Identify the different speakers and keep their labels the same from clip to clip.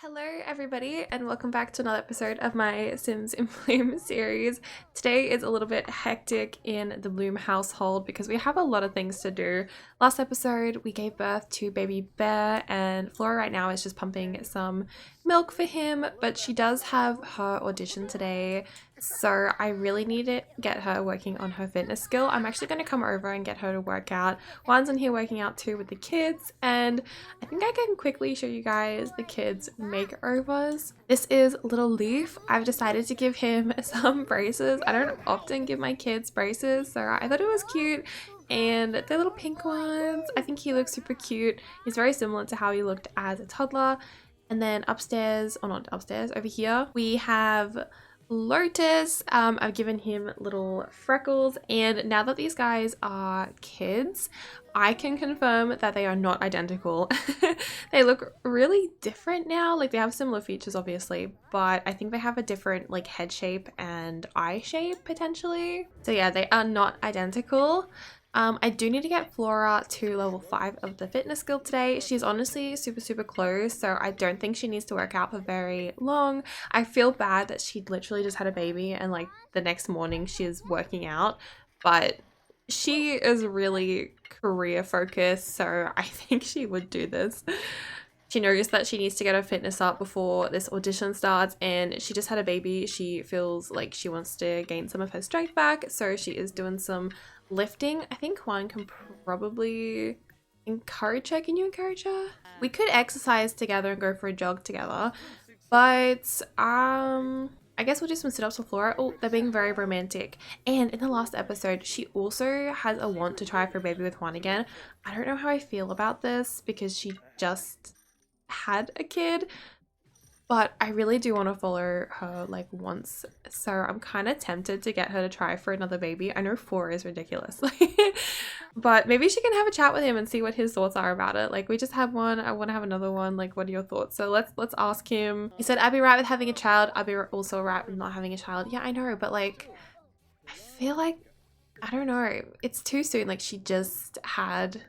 Speaker 1: Hello, everybody, and welcome back to another episode of my Sims in Bloom series. Today is a little bit hectic in the Bloom household because we have a lot of things to do. Last episode, we gave birth to baby Bear, and Flora right now is just pumping some milk for him, but she does have her audition today, so I really need to get her working on her fitness skill. I'm actually going to come over and get her to work out. Juan's in here working out too with the kids, and I think I can quickly show you guys the kids' makeovers. This is Little Leaf. I've decided to give him some braces. I don't often give my kids braces, so I thought it was cute. And they're little pink ones. I think he looks super cute. He's very similar to how he looked as a toddler. And then upstairs, or not upstairs, over here, we have Lotus. I've given him little freckles, and now that these guys are kids, I can confirm that they are not identical. They look really different now. Like, they have similar features obviously, but I think they have a different like head shape and eye shape potentially. So yeah, they are not identical. I do need to get Flora to level 5 of the fitness skill today. She's honestly super close, so I don't think she needs to work out for very long. I feel bad that she literally just had a baby and like the next morning she's working out, but she is really career focused, so I think she would do this. She knows that she needs to get her fitness up before this audition starts, and she just had a baby. She feels like she wants to gain some of her strength back, so she is doing some lifting. I think Juan can probably encourage her. Can you encourage her? We could exercise together and go for a jog together, but I guess we'll do some sit-ups for Flora. Oh, they're being very romantic. And in the last episode, she also has a want to try for a baby with Juan again. I don't know how I feel about this because she just had a kid, but I really do want to follow her like once, so I'm kind of tempted to get her to try for another baby. I know 4 is ridiculous, but maybe she can have a chat with him and see what his thoughts are about it. Like, we just had one, I want to have another one. Like, what are your thoughts? So let's ask him. He said I'd be right with having a child. I'd be also right with not having a child. Yeah, I know, but like, I feel like, I don't know, it's too soon. Like, she just had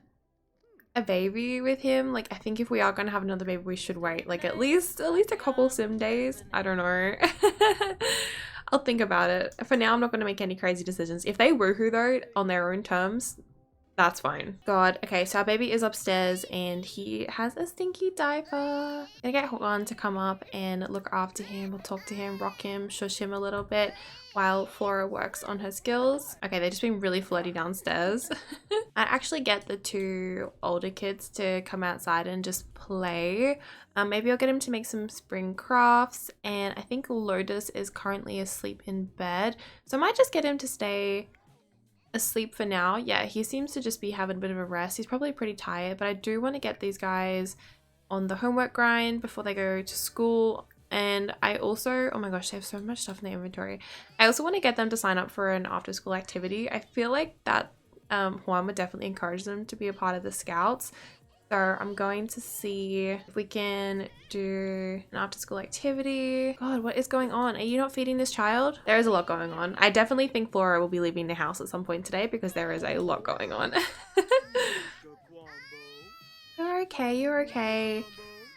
Speaker 1: a baby with him. Like, I think if we are gonna have another baby, we should wait like at least a couple sim days. I don't know. I'll think about it. For now, I'm not gonna make any crazy decisions. If they woohoo though on their own terms, that's fine. God. Okay, so our baby is upstairs and he has a stinky diaper. Gonna get Juan to come up and look after him. We'll talk to him, rock him, shush him a little bit while Flora works on her skills. Okay, they're just being really flirty downstairs. I actually get the 2 older kids to come outside and just play. Maybe I'll get him to make some spring crafts, and I think Lotus is currently asleep in bed, so I might just get him to stay asleep for now. Yeah, he seems to just be having a bit of a rest. He's probably pretty tired, but I do want to get these guys on the homework grind before they go to school. And I also, oh my gosh, they have so much stuff in the inventory. I also want to get them to sign up for an after school activity. I feel like that Juan would definitely encourage them to be a part of the scouts. So I'm going to see if we can do an after school activity. God, what is going on? Are you not feeding this child? There is a lot going on. I definitely think Flora will be leaving the house at some point today because there is a lot going on. You're okay, you're okay.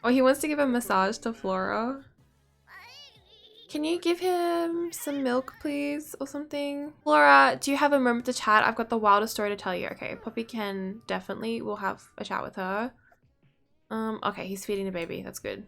Speaker 1: Oh, he wants to give a massage to Flora. Can you give him some milk, please, or something? Flora, do you have a moment to chat? I've got the wildest story to tell you. Okay, Poppy can definitely, we'll have a chat with her. Okay, he's feeding the baby. That's good.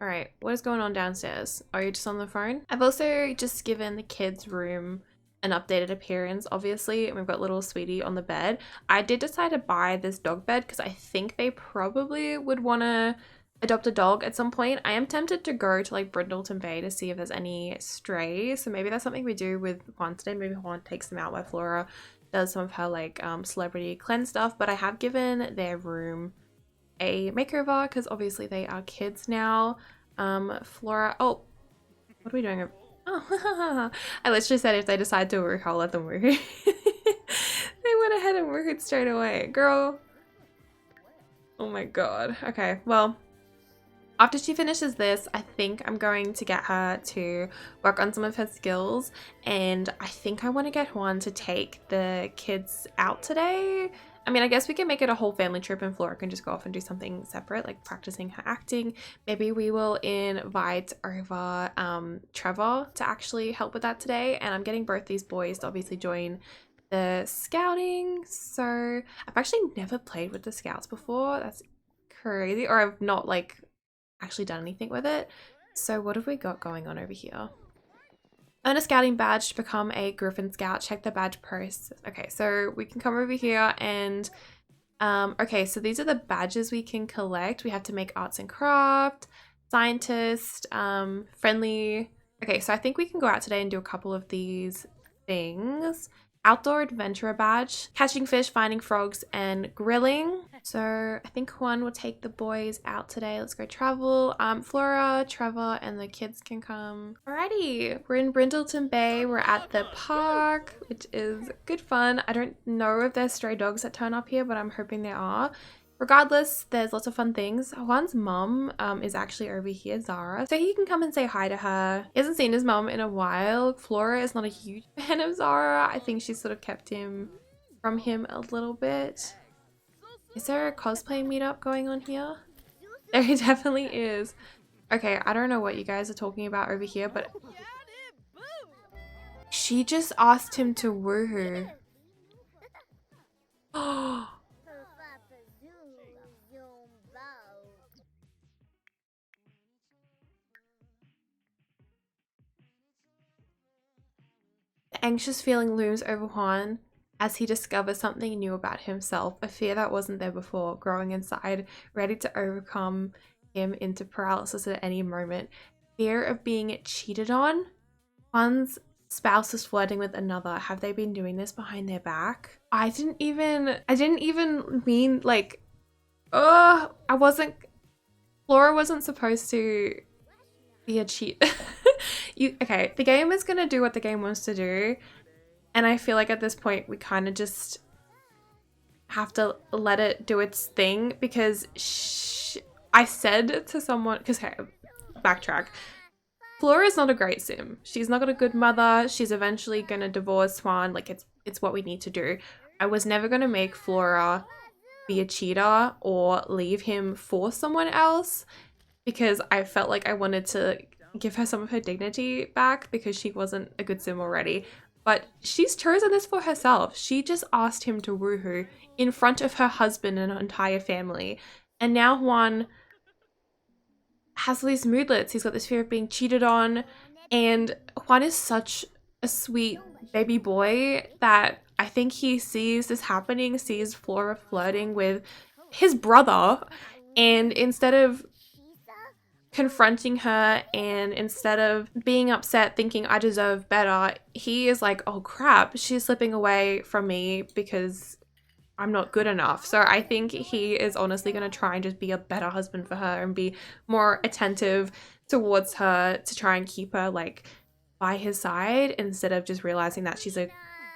Speaker 1: All right, what is going on downstairs? Are you just on the phone? I've also just given the kids' room an updated appearance, obviously, and we've got little Sweetie on the bed. I did decide to buy this dog bed because I think they probably would want to adopt a dog at some point. I am tempted to go to like Brindleton Bay to see if there's any strays, so maybe that's something we do with Juan today. Maybe Juan takes them out while Flora does some of her like celebrity cleanse stuff. But I have given their room a makeover because obviously they are kids now. Flora, oh, what are we doing? Oh, I literally said if they decide to work, I'll let them work. They went ahead and worked straight away, girl. Oh my god. Okay, well, after she finishes this, I think I'm going to get her to work on some of her skills, and I think I want to get Juan to take the kids out today I mean, I guess we can make it a whole family trip and Flora can just go off and do something separate, like practicing her acting. Maybe we will invite over Trevor to actually help with that today. And I'm getting both these boys to obviously join the scouting. So I've actually never played with the scouts before. That's crazy. Or I've not like actually done anything with it. So what have we got going on over here? Earn a scouting badge to become a Griffin Scout. Check the badge process. Okay, so we can come over here and okay, so these are the badges we can collect. We have to make arts and craft, scientist, friendly. Okay, so I think we can go out today and do a couple of these things. Outdoor adventurer badge, catching fish, finding frogs, and grilling. So I think Juan will take the boys out today. Let's go travel. Flora, Trevor, and the kids can come. Alrighty, we're in Brindleton Bay. We're at the park, which is good fun. I don't know if there's stray dogs that turn up here, but I'm hoping there are. Regardless, there's lots of fun things. Juan's mum is actually over here, Zara. So he can come and say hi to her. He hasn't seen his mum in a while. Flora is not a huge fan of Zara. I think she's sort of kept him from him a little bit. Is there a cosplay meetup going on here? There definitely is. Okay, I don't know what you guys are talking about over here, but she just asked him to woo her. Oh. The anxious feeling looms over Juan as he discovers something new about himself, a fear that wasn't there before, growing inside, ready to overcome him into paralysis at any moment. Fear of being cheated on. Juan's spouse is flirting with another. Have they been doing this behind their back? I didn't even mean like, Flora wasn't supposed to be a cheat. Okay, the game is gonna do what the game wants to do, and I feel like at this point we kind of just have to let it do its thing because I said to someone, because hey, backtrack, Flora is not a great sim. She's not got a good mother. She's eventually gonna divorce Juan. Like it's what we need to do. I was never gonna make Flora be a cheater or leave him for someone else because I felt like I wanted to give her some of her dignity back because she wasn't a good sim already. But she's chosen this for herself. She just asked him to woo her in front of her husband and her entire family. And now Juan has all these moodlets. He's got this fear of being cheated on. And Juan is such a sweet baby boy that I think he sees this happening, sees Flora flirting with his brother. And instead of confronting her and instead of being upset thinking I deserve better, he is like, oh crap, she's slipping away from me because I'm not good enough. So I think he is honestly going to try and just be a better husband for her and be more attentive towards her to try and keep her like by his side instead of just realizing that she's a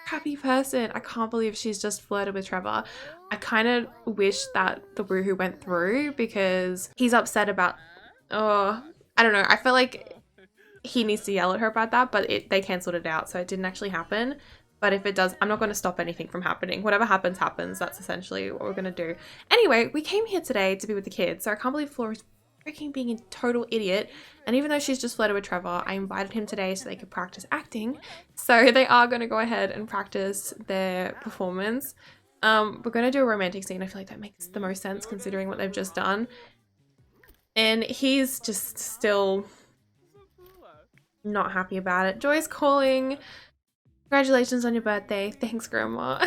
Speaker 1: crappy person. I can't believe she's just flirted with Trevor. I kind of wish that the woohoo went through because he's upset about I don't know. I feel like he needs to yell at her about that, but they cancelled it out, so it didn't actually happen. But if it does, I'm not going to stop anything from happening. Whatever happens, happens. That's essentially what we're going to do. Anyway, we came here today to be with the kids, so I can't believe Flora's freaking being a total idiot. And even though she's just flirted with Trevor, I invited him today so they could practice acting. So they are going to go ahead and practice their performance. We're going to do a romantic scene. I feel like that makes the most sense considering what they've just done. And he's just still not happy about it. Joy's calling. Congratulations on your birthday. Thanks, Grandma.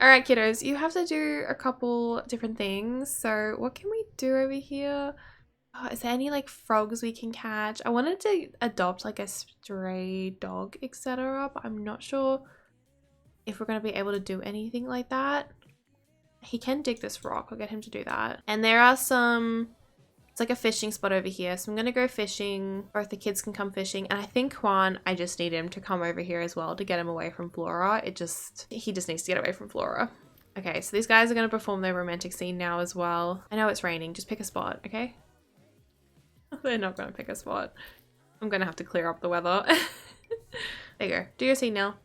Speaker 1: Alright, kiddos. You have to do a couple different things. So what can we do over here? Oh, is there any like frogs we can catch? I wanted to adopt like a stray dog, etc. But I'm not sure if we're going to be able to do anything like that. He can dig this rock. I'll get him to do that. And there are some... It's like a fishing spot over here. So I'm going to go fishing. Both the kids can come fishing. And I think Juan, I just need him to come over here as well to get him away from Flora. He just needs to get away from Flora. Okay, so these guys are going to perform their romantic scene now as well. I know it's raining. Just pick a spot, okay? They're not going to pick a spot. I'm going to have to clear up the weather. There you go. Do your scene now.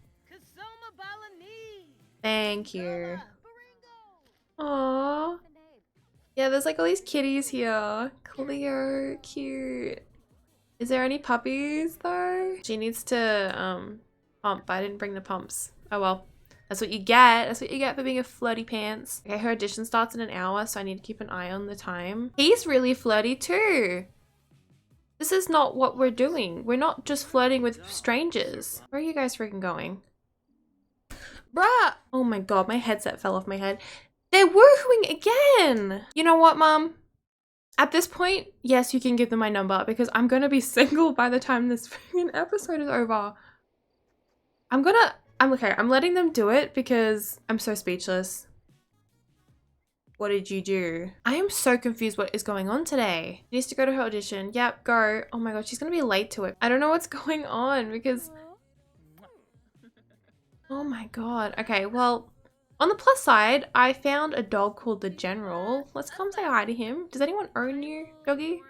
Speaker 1: Thank you. Aww. Yeah, there's like all these kitties here. Cleo, cute. Is there any puppies though? She needs to pump, but I didn't bring the pumps. Oh well. That's what you get. That's what you get for being a flirty pants. Okay, her audition starts in an hour, so I need to keep an eye on the time. He's really flirty too. This is not what we're doing. We're not just flirting with strangers. Where are you guys freaking going? Bruh! Oh my god, my headset fell off my head. They're woohooing again! You know what, Mom? At this point, yes, you can give them my number because I'm gonna be single by the time this freaking episode is over. I'm okay, I'm letting them do it because I'm so speechless. What did you do? I am so confused what is going on today. She needs to go to her audition. Yep, go. Oh my god, she's gonna be late to it. I don't know what's going on because... Oh my god. Okay, well, on the plus side, I found a dog called the General. Let's come say hi to him. Does anyone own you, doggy?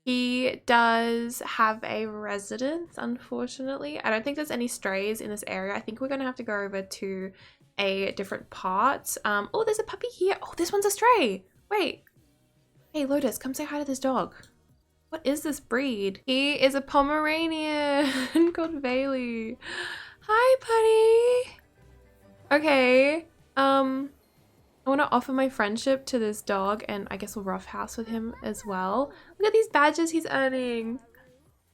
Speaker 1: He does have a residence, unfortunately. I don't think there's any strays in this area. I think we're gonna have to go over to a different part. Oh, there's a puppy here. Oh, this one's a stray. Wait. Hey, Lotus, come say hi to this dog. What is this breed? He is a Pomeranian called Bailey. Hi, buddy. Okay. I want to offer my friendship to this dog and I guess we'll roughhouse with him as well. Look at these badges he's earning.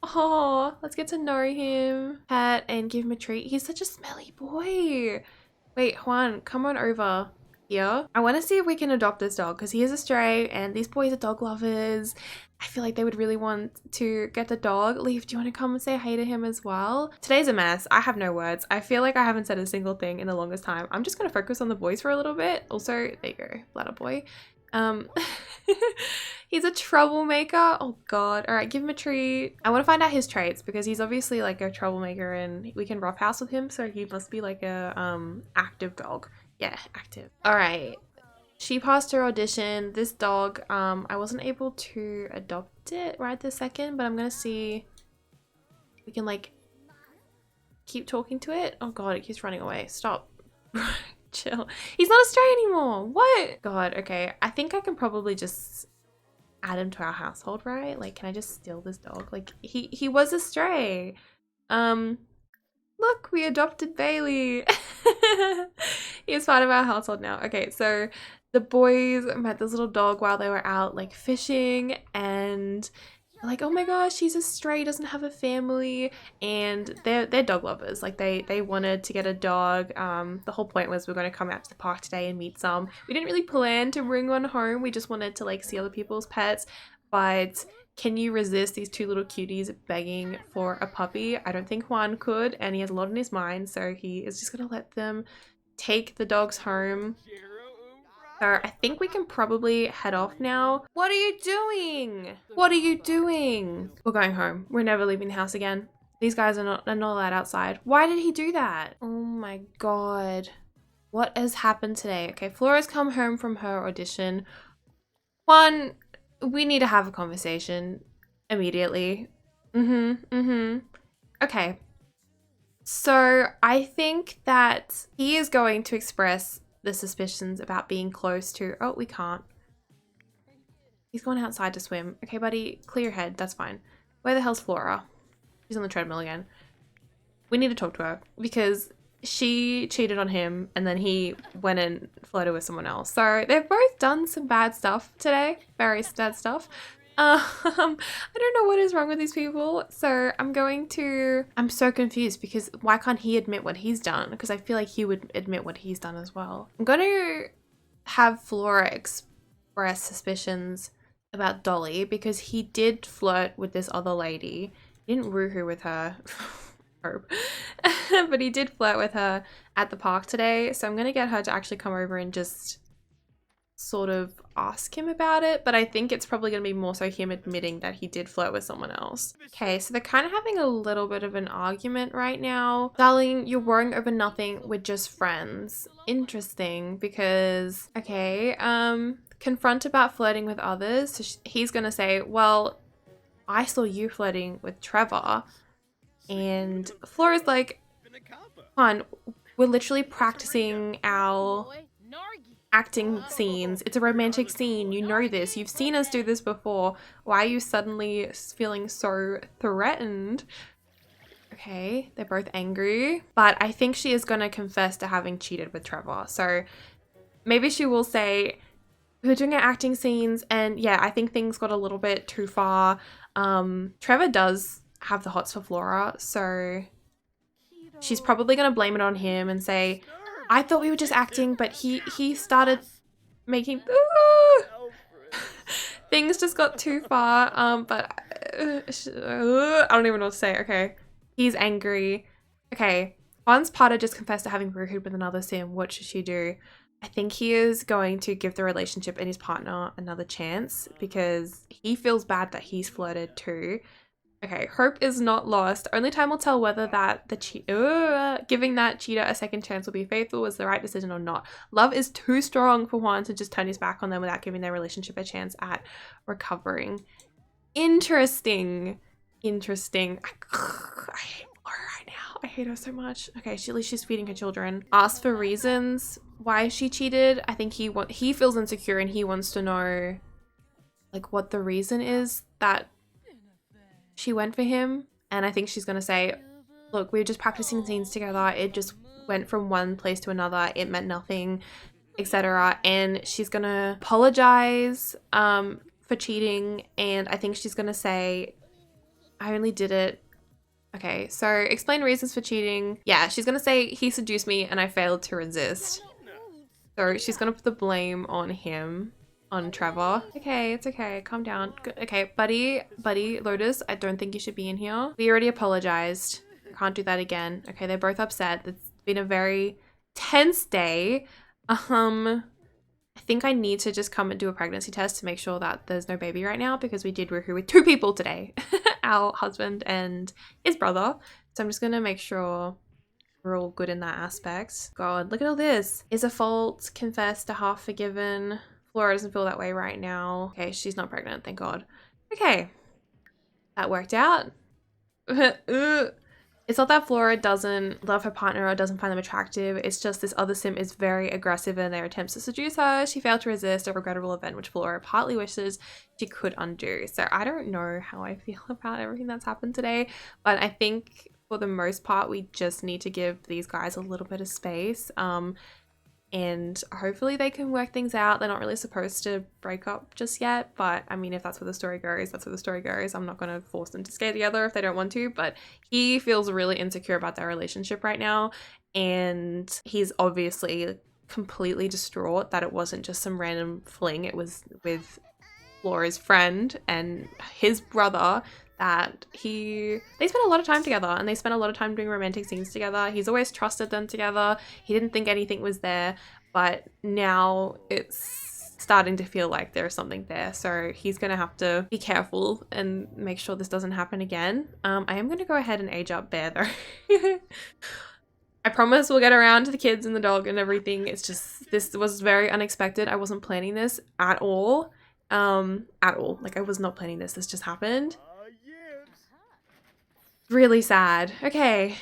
Speaker 1: Oh, let's get to know him. Pet and give him a treat. He's such a smelly boy. Wait, Juan, come on over here. I want to see if we can adopt this dog because he is a stray and these boys are dog lovers. I feel like they would really want to get the dog. Leaf, do you want to come and say hi to him as well? Today's a mess. I have no words. I feel like I haven't said a single thing in the longest time. I'm just going to focus on the boys for a little bit. Also, there you go, bladder boy. He's a troublemaker. Oh god. All right, give him a treat. I want to find out his traits because he's obviously like a troublemaker and we can roughhouse with him. So he must be like a active dog. Yeah, active. All right. She passed her audition. This dog, I wasn't able to adopt it right this second, but I'm gonna see if we can like keep talking to it. Oh god, it keeps running away. Stop. Chill. He's not a stray anymore. What? God, okay. I think I can probably just add him to our household, right? Like, can I just steal this dog? Like, he was a stray. Look, we adopted Bailey. He is part of our household now. Okay, so the boys met this little dog while they were out like fishing and like, oh my gosh, he's a stray, doesn't have a family, and they're dog lovers. Like they wanted to get a dog. The whole point was we're going to come out to the park today and meet some. We didn't really plan to bring one home. We just wanted to like see other people's pets, but can you resist these two little cuties begging for a puppy? I don't think Juan could, and he has a lot on his mind, so he is just going to let them take the dogs home. So I think we can probably head off now. What are you doing? What are you doing? We're going home. We're never leaving the house again. These guys are not allowed outside. Why did he do that? Oh my god. What has happened today? Okay, Flora's come home from her audition. Juan, we need to have a conversation immediately. Okay. So I think that he is going to express the suspicions about being close to... Oh, we can't. He's gone outside to swim. Okay, buddy, clear your head. That's fine. Where the hell's Flora? She's on the treadmill again. We need to talk to her because she cheated on him and then he went and flirted with someone else. So they've both done some bad stuff today. Very bad stuff. I don't know what is wrong with these people. So I'm so confused because why can't he admit what he's done? Because I feel like he would admit what he's done as well. I'm going to have Flora express suspicions about Dolly because he did flirt with this other lady. He didn't woohoo with her. But he did flirt with her at the park today. So I'm going to get her to actually come over and just sort of ask him about it, but I think it's probably going to be more so him admitting that he did flirt with someone else. Okay, so they're kind of having a little bit of an argument right now. Darling, you're worrying over nothing, we're just friends. Interesting, because okay, confront about flirting with others. So he's going to say, well, I saw you flirting with Trevor, and Flora's like, hon, we're literally practicing our acting scenes. It's a romantic scene. You know this. You've seen us do this before. Why are you suddenly feeling so threatened? Okay, they're both angry. But I think she is going to confess to having cheated with Trevor. So maybe she will say, we were doing our acting scenes and yeah, I think things got a little bit too far. Trevor does have the hots for Flora, so she's probably going to blame it on him and say, I thought we were just acting, but he started making things just got too far. But I don't even know what to say. Okay, he's angry. Okay, once Potter just confessed to having woohooed with another sim, what should she do? I think he is going to give the relationship and his partner another chance because he feels bad that he's flirted too. Okay, hope is not lost. Only time will tell whether giving that cheater a second chance will be faithful was the right decision or not. Love is too strong for Juan to just turn his back on them without giving their relationship a chance at recovering. Interesting. Interesting. I hate Flora right now. I hate her so much. Okay, at least she's feeding her children. Ask for reasons why she cheated. I think he feels insecure and he wants to know like what the reason is that she went for him. And I think she's gonna say, look, we were just practicing scenes together. It just went from one place to another. It meant nothing, etc. And she's gonna apologize for cheating. And I think she's gonna say, I only did it. Okay, so explain reasons for cheating. Yeah, she's gonna say he seduced me and I failed to resist. So she's gonna put the blame on him. On Trevor. Okay, it's okay. Calm down. Okay, buddy, Lotus, I don't think you should be in here. We already apologized. Can't do that again. Okay, they're both upset. It's been a very tense day. I think I need to just come and do a pregnancy test to make sure that there's no baby right now because we did woohoo with 2 people today. Our husband and his brother. So I'm just gonna make sure we're all good in that aspect. God, look at all this. Is a fault confessed, a half forgiven. Flora doesn't feel that way right now. Okay, she's not pregnant, thank God. Okay, that worked out. It's not that Flora doesn't love her partner or doesn't find them attractive. It's just this other sim is very aggressive in their attempts to seduce her. She failed to resist a regrettable event which Flora partly wishes she could undo. So I don't know how I feel about everything that's happened today, but I think for the most part, we just need to give these guys a little bit of space. And hopefully they can work things out. They're not really supposed to break up just yet, but I mean, if that's where the story goes, that's where the story goes. I'm not going to force them to stay together if they don't want to, but he feels really insecure about their relationship right now, and he's obviously completely distraught that it wasn't just some random fling. It was with Flora's friend and his brother that they spent a lot of time together and they spent a lot of time doing romantic scenes together. He's always trusted them together. He didn't think anything was there, but now it's starting to feel like there's something there. So he's going to have to be careful and make sure this doesn't happen again. I am going to go ahead and age up Bear though. I promise we'll get around to the kids and the dog and everything. It's just, this was very unexpected. I wasn't planning this at all. Like I was not planning this. This just happened. Really sad. Okay.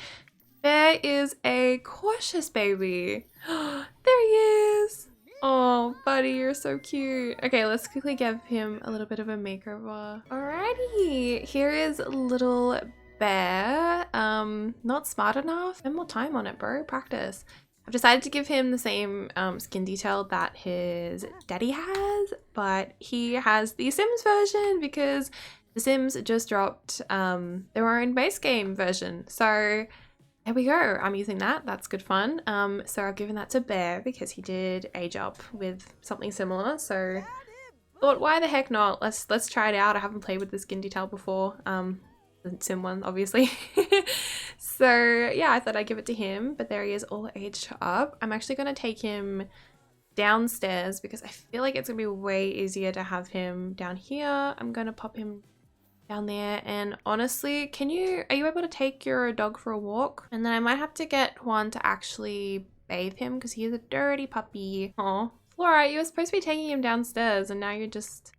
Speaker 1: Bear is a cautious baby. There he is. Oh, buddy, you're so cute. Okay, let's quickly give him a little bit of a makeover. Alrighty. Here is little Bear. Not smart enough. Spend more time on it, bro. Practice. I've decided to give him the same skin detail that his daddy has, but he has the Sims version because The Sims just dropped their own base game version. So there we go. I'm using that. That's good fun. So I've given that to Bear because he did age up with something similar. So thought, why the heck not? Let's try it out. I haven't played with the skin detail before. The Sim one, obviously. So yeah, I thought I'd give it to him, but there he is all aged up. I'm actually going to take him downstairs because I feel like it's going to be way easier to have him down here. I'm going to pop him down there, and honestly, are you able to take your dog for a walk? And then I might have to get Juan to actually bathe him because he is a dirty puppy. Oh, Flora, you were supposed to be taking him downstairs and now you're just...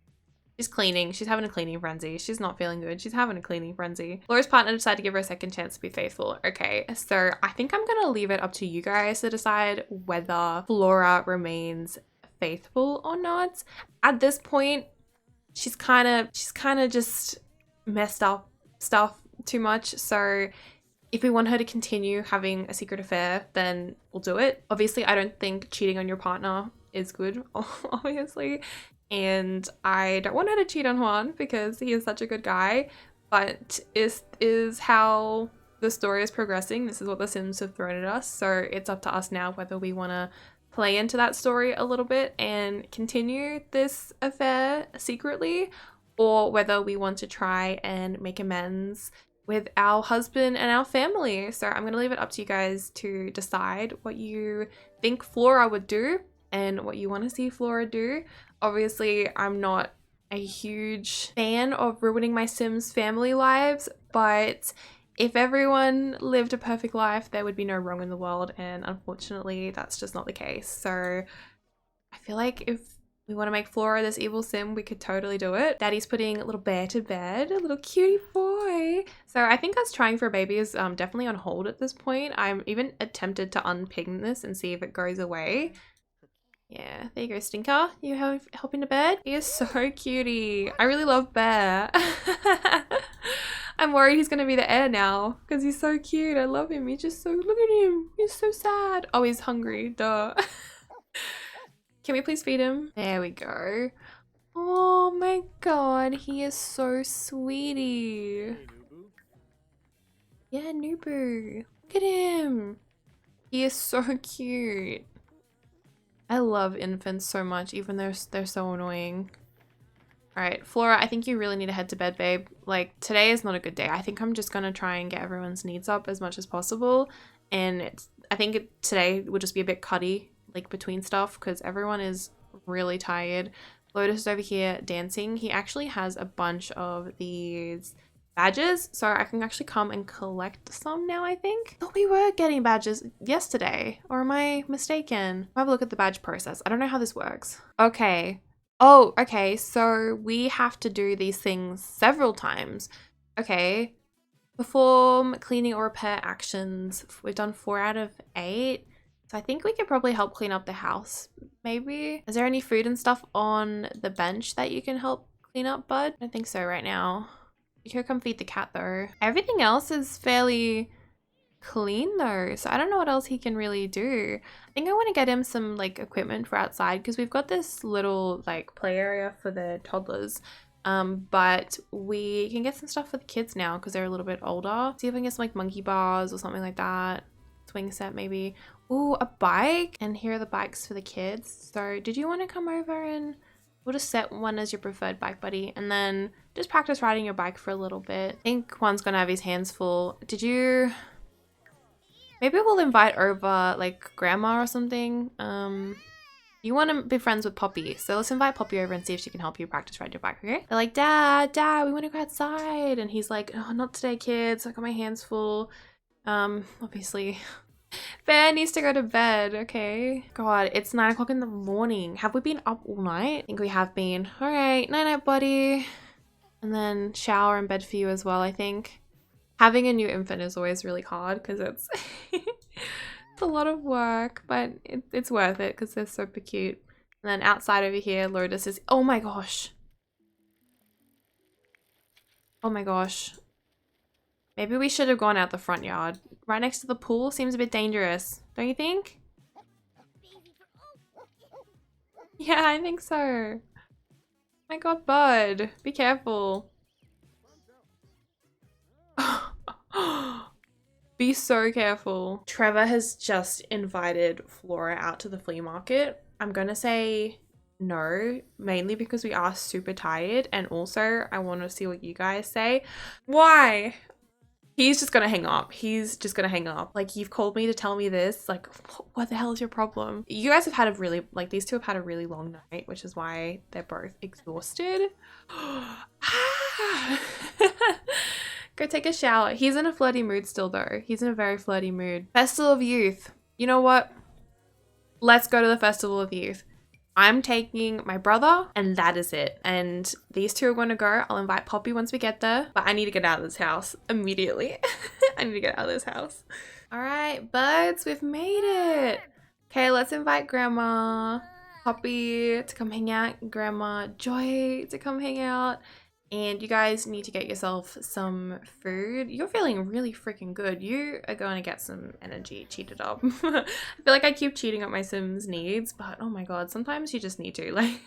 Speaker 1: She's cleaning. She's having a cleaning frenzy. She's not feeling good. She's having a cleaning frenzy. Flora's partner decided to give her a second chance to be faithful. Okay, so I think I'm gonna leave it up to you guys to decide whether Flora remains faithful or not. At this point, she's kind of just messed up stuff too much. So if we want her to continue having a secret affair, then we'll do it. Obviously, I don't think cheating on your partner is good, obviously. And I don't want her to cheat on Juan because he is such a good guy. But is how the story is progressing. This is what the Sims have thrown at us. So it's up to us now whether we want to play into that story a little bit and continue this affair secretly, or whether we want to try and make amends with our husband and our family. So I'm going to leave it up to you guys to decide what you think Flora would do and what you want to see Flora do. Obviously, I'm not a huge fan of ruining my Sims family lives, but if everyone lived a perfect life, there would be no wrong in the world, and unfortunately, that's just not the case. So I feel like if we want to make Flora this evil sim, we could totally do it. Daddy's putting a little bear to bed, a little cutie boy. So I think us trying for a baby is definitely on hold at this point. I'm even attempted to unping this and see if it goes away. Yeah, there you go, Stinker. You helping to bed? He is so cutie. I really love Bear. I'm worried he's gonna be the heir now because he's so cute. I love him. He's just so, look at him. He's so sad. Oh, he's hungry. Duh. Can we please feed him? There we go. Oh my god, he is so sweetie. Yeah, Nubu. Look at him. He is so cute. I love infants so much, even though they're so annoying. Alright, Flora, I think you really need to head to bed, babe. Like, today is not a good day. I think I'm just gonna try and get everyone's needs up as much as possible. And I think today will just be a bit cutty, like, between stuff, because everyone is really tired. Lotus is over here dancing. He actually has a bunch of these badges, so I can actually come and collect some now, I think. I thought we were getting badges yesterday, or am I mistaken? I'll have a look at the badge process. I don't know how this works. Okay. Oh, okay, so we have to do these things several times. Okay. Perform cleaning or repair actions. We've done 4 out of 8. So I think we could probably help clean up the house, maybe. Is there any food and stuff on the bench that you can help clean up, bud? I don't think so right now. You could come feed the cat though. Everything else is fairly clean though, so I don't know what else he can really do. I think I want to get him some like equipment for outside because we've got this little like play area for the toddlers, but we can get some stuff for the kids now because they're a little bit older. See if I can get some like monkey bars or something like that. Swing set maybe. Ooh, a bike, and here are the bikes for the kids. So did you want to come over and we'll just set one as your preferred bike buddy and then just practice riding your bike for a little bit. I think Juan's gonna have his hands full. Did you... Maybe we'll invite over like grandma or something. You want to be friends with Poppy, so let's invite Poppy over and see if she can help you practice ride your bike, okay? They're like, Dad, we want to go outside. And he's like, oh, not today, kids. I got my hands full. Obviously. Bear needs to go to bed, okay? God, it's 9 o'clock in the morning. Have we been up all night? I think we have been. All right, night-night, buddy. And then shower and bed for you as well, I think. Having a new infant is always really hard because it's it's a lot of work, but it's worth it because they're super cute. And then outside over here, Lotus is... Oh my gosh. Oh my gosh. Maybe we should have gone out the front yard. Right next to the pool seems a bit dangerous, don't you think? Yeah, I think so. My god, bud. Be careful. Be so careful. Trevor has just invited Flora out to the flea market. I'm gonna say no, mainly because we are super tired, and also I want to see what you guys say. Why? He's just gonna hang up. He's just gonna hang up. Like, you've called me to tell me this. Like, what the hell is your problem? You guys have had a really, like, these two have had a really long night, which is why they're both exhausted. Go take a shower. He's in a flirty mood still though. He's in a very flirty mood. Festival of Youth. You know what? Let's go to the Festival of Youth. I'm taking my brother and that is it. And these two are going to go. I'll invite Poppy once we get there. But I need to get out of this house immediately. I need to get out of this house. All right, buds, we've made it. Okay, let's invite Grandma. Poppy to come hang out, Grandma Joy to come hang out, and you guys need to get yourself some food. You're feeling really freaking good. You are going to get some energy cheated up. I feel like I keep cheating up my Sims needs, but oh my god, sometimes you just need to. Like,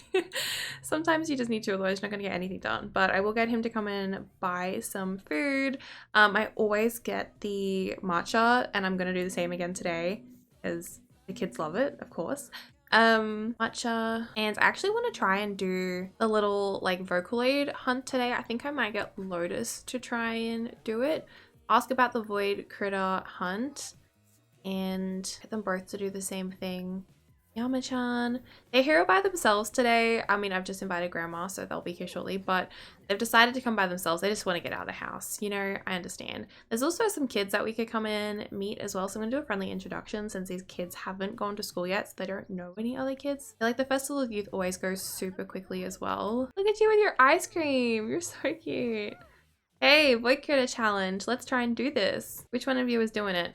Speaker 1: sometimes you just need to, otherwise you're not going to get anything done. But I will get him to come and buy some food. I always get the matcha, and I'm going to do the same again today because the kids love it, of course. Matcha, and I actually want to try and do a little like Vocaloid hunt today. I think I might get Lotus to try and do it. Ask about the Void Critter hunt and get them both to do the same thing. Yama-chan. They're here by themselves today. I mean, I've just invited Grandma, so they'll be here shortly, but they've decided to come by themselves. They just want to get out of the house. You know, I understand. There's also some kids that we could come and meet as well, so I'm going to do a friendly introduction since these kids haven't gone to school yet, so they don't know any other kids. I feel like the Festival of Youth always goes super quickly as well. Look at you with your ice cream. You're so cute. Hey, Void Critter Challenge. Let's try and do this. Which one of you is doing it?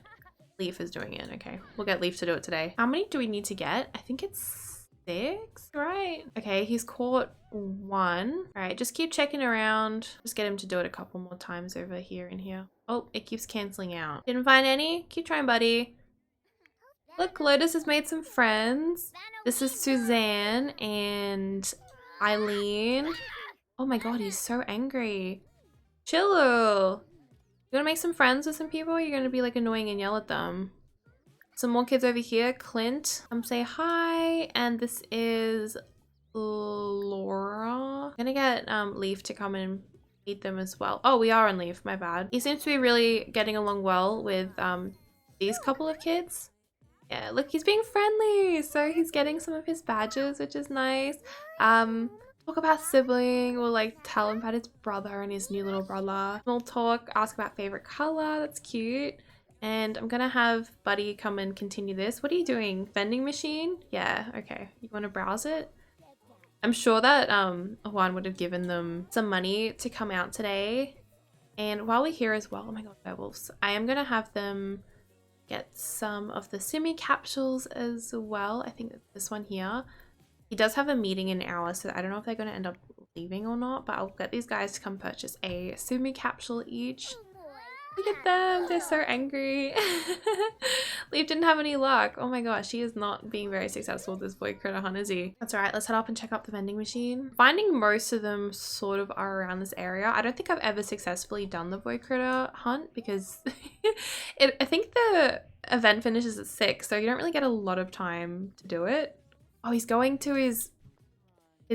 Speaker 1: Leaf is doing it. Okay, we'll get Leaf to do it today. How many do we need to get? I think it's 6, right? Okay, he's caught 1. All right, just keep checking around. Just get him to do it a couple more times over here and here. Oh, it keeps canceling out. Didn't find any? Keep trying, buddy. Look, Lotus has made some friends. This is Suzanne and Eileen. Oh my god, he's so angry. Chillu. You want to make some friends with some people? You're going to be like annoying and yell at them. Some more kids over here. Clint, say hi. And this is Laura. I'm going to get Leaf to come and meet them as well. Oh, we are on Leaf. My bad. He seems to be really getting along well with these couple of kids. Yeah, look, he's being friendly. So he's getting some of his badges, which is nice. Talk about sibling, we'll like tell him about his brother and his new little brother. Small talk, ask about favorite color, that's cute. And I'm gonna have Buddy come and continue this. What are you doing? Vending machine? Yeah, okay. You wanna browse it? I'm sure that Juan would have given them some money to come out today. And while we're here as well, oh my god, werewolves. I am gonna have them get some of the Simi capsules as well. I think this one here. He does have a meeting in an hour, so I don't know if they're going to end up leaving or not, but I'll get these guys to come purchase a Sumi capsule each. Look at them, they're so angry. Leaf didn't have any luck. Oh my gosh, he is not being very successful with this Void Critter hunt, is he? That's alright, let's head up and check out the vending machine. Finding most of them sort of are around this area. I don't think I've ever successfully done the Void Critter hunt because I think the event finishes at 6, so you don't really get a lot of time to do it. Oh, he's going to his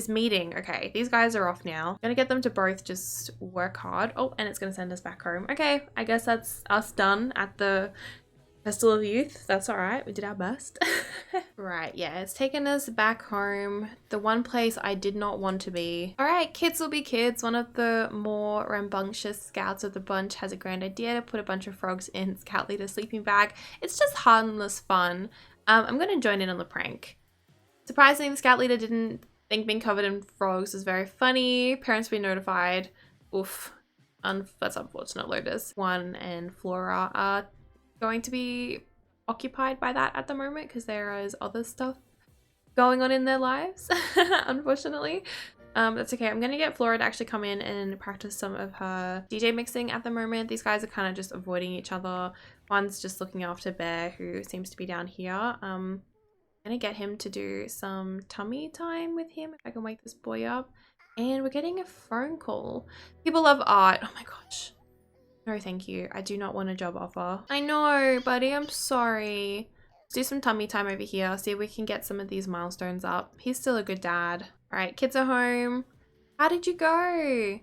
Speaker 1: meeting. Okay, these guys are off now. I'm gonna get them to both just work hard. Oh, and it's gonna send us back home. Okay, I guess that's us done at the Festival of Youth. That's all right. We did our best. Right, yeah, it's taken us back home. The one place I did not want to be. All right, kids will be kids. One of the more rambunctious scouts of the bunch has a grand idea to put a bunch of frogs in Scout Leader's sleeping bag. It's just harmless fun. I'm gonna join in on the prank. Surprisingly, the Scout Leader didn't think being covered in frogs was very funny. Parents were notified. Oof. That's unfortunate, Lotus. Juan and Flora are going to be occupied by that at the moment because there is other stuff going on in their lives, unfortunately. That's okay. I'm going to get Flora to actually come in and practice some of her DJ mixing at the moment. These guys are kind of just avoiding each other. One's just looking after Bear, who seems to be down here. I'm gonna get him to do some tummy time with him if I can wake this boy up. And we're getting a phone call. People love art. Oh my gosh. No, thank you. I do not want a job offer. I know, buddy. I'm sorry. Let's do some tummy time over here. See if we can get some of these milestones up. He's still a good dad. All right, kids are home. How did you go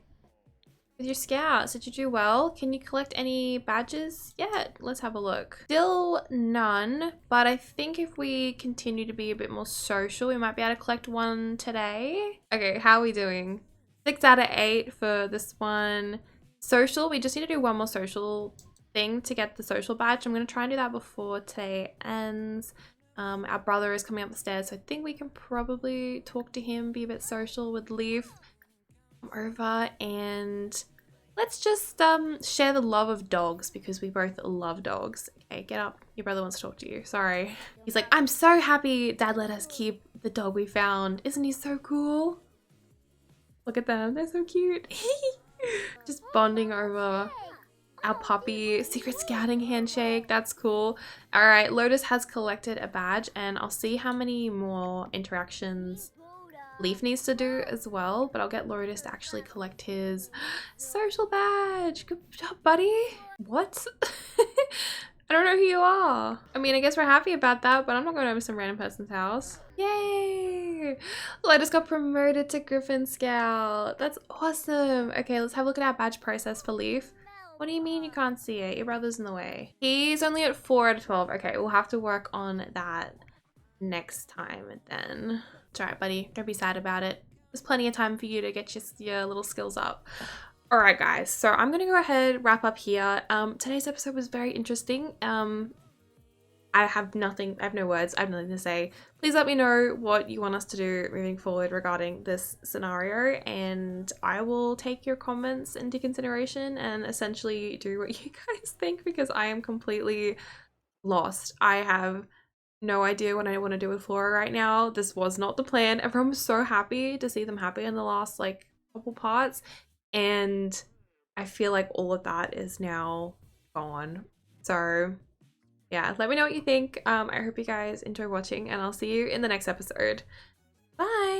Speaker 1: with your scouts? Did you do well? Can you collect any badges yet? Let's have a look. Still none, but I think if we continue to be a bit more social, we might be able to collect one today. Okay, how are we doing? 6 out of 8 for this one. Social, we just need to do one more social thing to get the social badge. I'm going to try and do that before today ends. Our brother is coming up the stairs, so I think we can probably talk to him, be a bit social with Leaf. Over and let's just share the love of dogs because we both love dogs. Okay, get up. Your brother wants to talk to you. Sorry. He's like, I'm so happy Dad let us keep the dog we found. Isn't he so cool? Look at them, they're so cute. Just bonding over our puppy. Secret scouting handshake, that's cool. All right, Lotus has collected a badge, and I'll see how many more interactions Leaf needs to do as well, but I'll get Lotus to actually collect his social badge. Good job, buddy. What? I don't know who you are. I mean, I guess we're happy about that, but I'm not going over some random person's house. Yay! Lotus got promoted to Griffin Scout. That's awesome. Okay, let's have a look at our badge process for Leaf. What do you mean you can't see it? Your brother's in the way. He's only at 4 out of 12. Okay, we'll have to work on that next time then. It's alright, buddy. Don't be sad about it. There's plenty of time for you to get your little skills up. Alright, guys. So I'm going to go ahead, wrap up here. Today's episode was very interesting. I have no words. I have nothing to say. Please let me know what you want us to do moving forward regarding this scenario, and I will take your comments into consideration and essentially do what you guys think, because I am completely lost. I have no idea what I want to do with Flora right now. This was not the plan. Everyone was so happy to see them happy in the last like couple parts, and I feel like all of that is now gone. So yeah, let me know what you think. I hope you guys enjoy watching, and I'll see you in the next episode. Bye!